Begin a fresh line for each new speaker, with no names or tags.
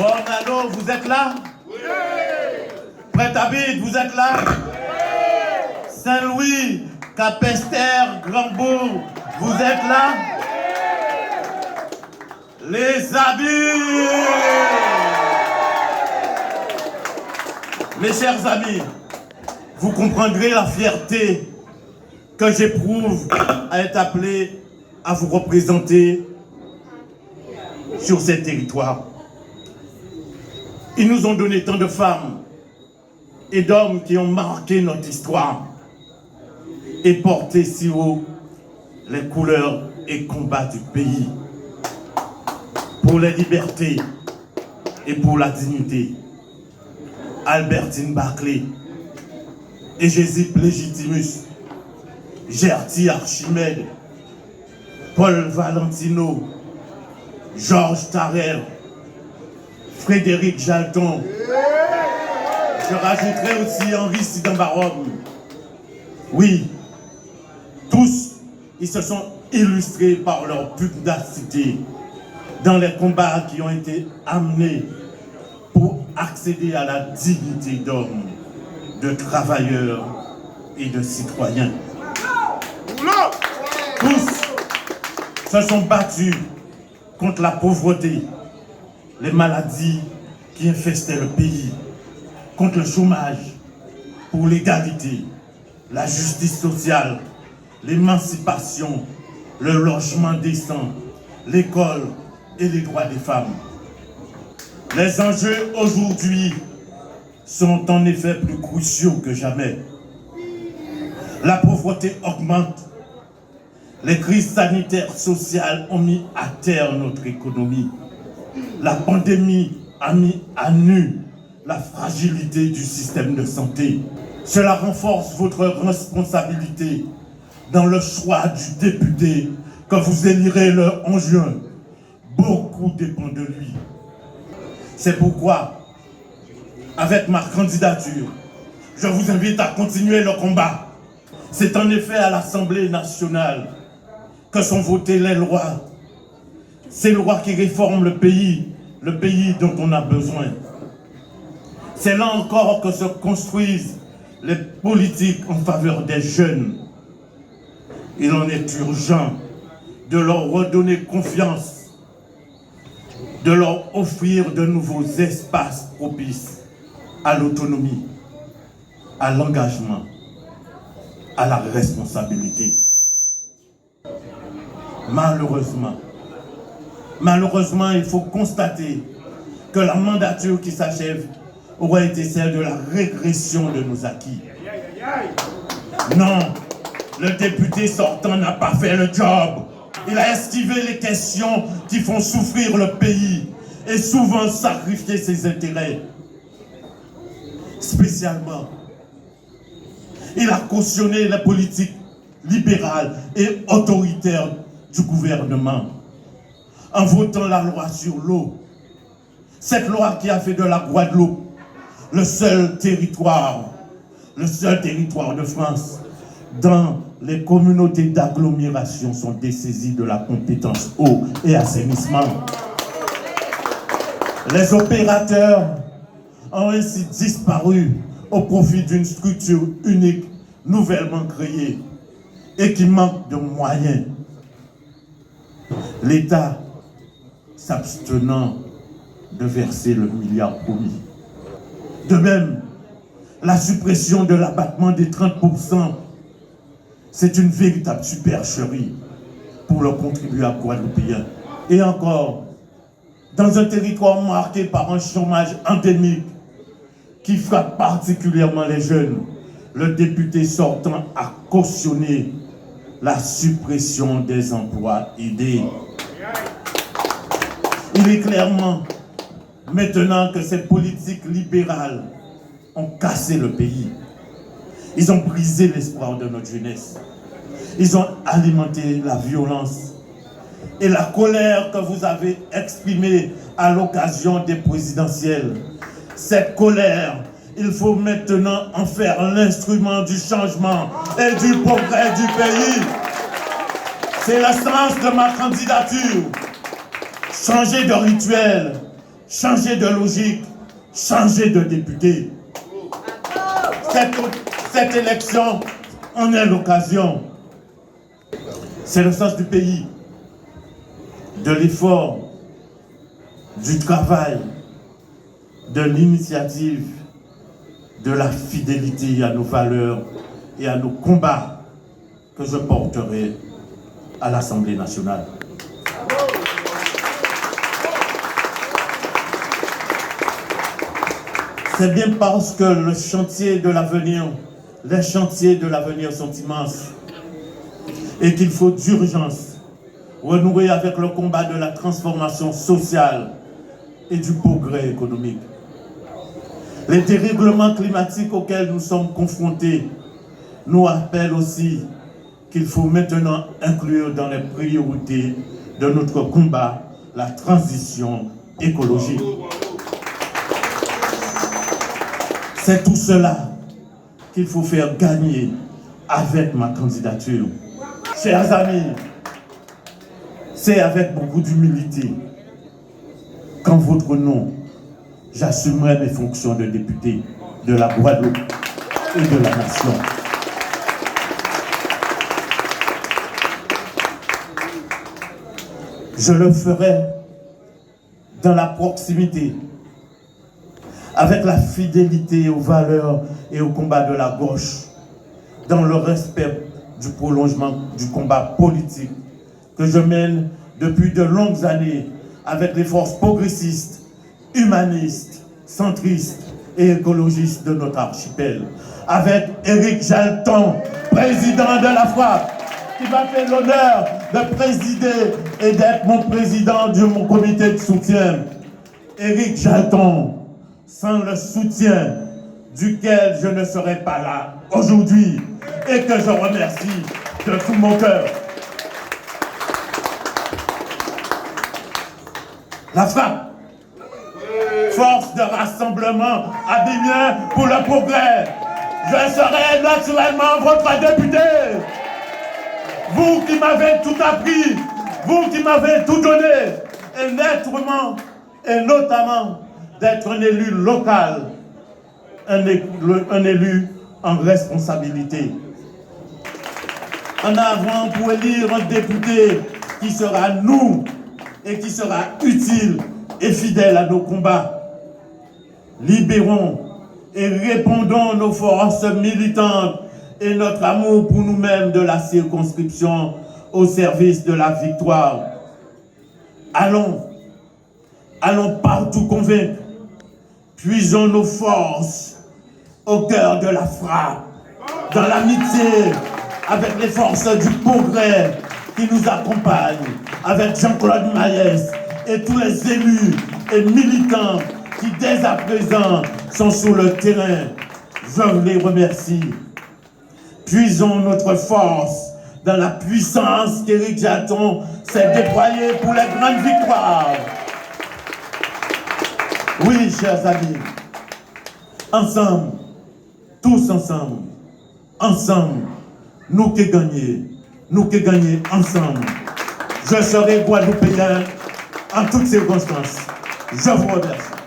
Bornalo, vous êtes là? Oui. Prêt-à-Bide, vous êtes là? Oui. Saint-Louis, Capesterre, Grandbourg, vous êtes là? Oui. Les amis! Mes chers amis, vous comprendrez la fierté que j'éprouve à être appelé à vous représenter sur ces territoires. Ils nous ont donné tant de femmes et d'hommes qui ont marqué notre histoire et porté si haut les couleurs et combats du pays pour les libertés et pour la dignité. Albertine Barclay, Égésipe Légitimus, Gerty Archimède, Paul Valentino, Georges Tarel, Frédéric Jalton. Je rajouterai aussi Henri Sidambarom. Oui, tous, ils se sont illustrés par leur pugnacité dans les combats qui ont été amenés pour accéder à la dignité d'homme, de travailleurs et de citoyens. Tous se sont battus contre la pauvreté, les maladies qui infestaient le pays, contre le chômage, pour l'égalité, la justice sociale, l'émancipation, le logement décent, l'école et les droits des femmes. Les enjeux aujourd'hui sont en effet plus cruciaux que jamais. La pauvreté augmente. Les crises sanitaires sociales ont mis à terre notre économie. La pandémie a mis à nu la fragilité du système de santé. Cela renforce votre responsabilité dans le choix du député que vous élirez le 11 juin. Beaucoup dépend de lui. C'est pourquoi, avec ma candidature, je vous invite à continuer le combat. C'est en effet à l'Assemblée nationale que sont votées les lois. Ces lois qui réforment le pays dont on a besoin. C'est là encore que se construisent les politiques en faveur des jeunes. Il en est urgent de leur redonner confiance, de leur offrir de nouveaux espaces propices à l'autonomie, à l'engagement, à la responsabilité. Malheureusement, il faut constater que la mandature qui s'achève aurait été celle de la régression de nos acquis. Non, le député sortant n'a pas fait le job. Il a esquivé les questions qui font souffrir le pays et souvent sacrifié ses intérêts. Spécialement, il a cautionné la politique libérale et autoritaire du gouvernement en votant la loi sur l'eau. Cette loi qui a fait de la Guadeloupe le seul territoire de France dont les communautés d'agglomération sont dessaisies de la compétence eau et assainissement. Les opérateurs ont ainsi disparu au profit d'une structure unique nouvellement créée et qui manque de moyens. L'État s'abstenant de verser le milliard promis. De même, la suppression de l'abattement des 30%, c'est une véritable supercherie pour le contribuable guadeloupéen. Et encore, dans un territoire marqué par un chômage endémique qui frappe particulièrement les jeunes, le député sortant a cautionné la suppression des emplois aidés. Il est clairement maintenant que ces politiques libérales ont cassé le pays. Ils ont brisé l'espoir de notre jeunesse. Ils ont alimenté la violence et la colère que vous avez exprimée à l'occasion des présidentielles. Cette colère, il faut maintenant en faire l'instrument du changement et du progrès du pays. C'est le sens de ma candidature. Changer de rituel, changer de logique, changer de député. Cette élection en est l'occasion. C'est le sens du pays, de l'effort, du travail, de l'initiative, de la fidélité à nos valeurs et à nos combats que je porterai à l'Assemblée nationale. C'est bien parce que les chantiers de l'avenir sont immenses et qu'il faut d'urgence renouer avec le combat de la transformation sociale et du progrès économique. Les dérèglements climatiques auxquels nous sommes confrontés nous rappellent aussi qu'il faut maintenant inclure dans les priorités de notre combat la transition écologique. C'est tout cela qu'il faut faire gagner avec ma candidature. Chers amis, c'est avec beaucoup d'humilité qu'en votre nom, j'assumerai mes fonctions de député de la Guadeloupe et de la nation. Je le ferai dans la proximité, avec la fidélité aux valeurs et au combat de la gauche, dans le respect du prolongement du combat politique que je mène depuis de longues années avec les forces progressistes, humanistes, centristes et écologistes de notre archipel. Avec Éric Jalton, président de la FRAPP, qui m'a fait l'honneur de présider et d'être mon président de mon comité de soutien. Éric Jalton, sans le soutien duquel je ne serais pas là aujourd'hui et que je remercie de tout mon cœur. La FRAPP, force de rassemblement à Bimien pour le progrès. Je serai naturellement votre député. Vous qui m'avez tout appris, vous qui m'avez tout donné, et notamment d'être un élu local, un élu en responsabilité. En avant pour élire un député qui sera nous et qui sera utile et fidèle à nos combats. Libérons et répondons nos forces militantes et notre amour pour nous-mêmes de la circonscription au service de la victoire. Allons partout convaincre. Puisons nos forces au cœur de la FRAPP, dans l'amitié avec les forces du progrès qui nous accompagnent, avec Jean-Claude Maïs et tous les élus et militants qui dès à présent sont sur le terrain. Je les remercie. Puisons notre force dans la puissance qu'Éric Jalton s'est déployé pour les grandes victoires. Oui, chers amis, ensemble, tous ensemble, nous qui gagnons ensemble. Je serai Guadeloupéen en toutes circonstances. Je vous remercie.